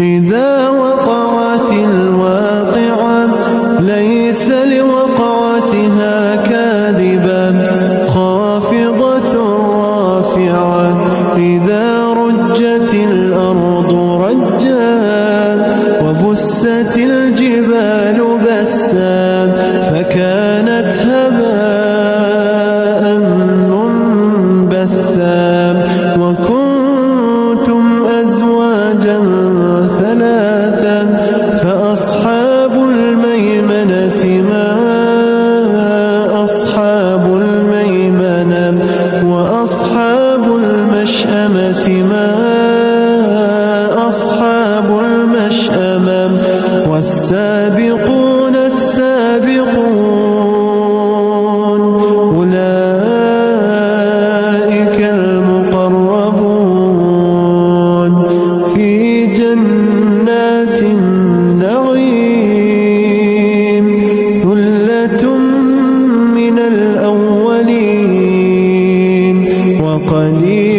إذا وقعت الواقعة ليس لوقعتها كاذبة خافضة رافعة إذا رجت الأرض رجا وبست الجبال بسا فكانت هباء منبثا وكنتم أزواجا ثلاثا فأصحاب الميمنة ما أصحاب الميمنة وأصحاب المشأمة ما أصحاب المشأمة والسابقون السابقون أولئك المقربون في جنات النعيم ثلة من الأولين وقليل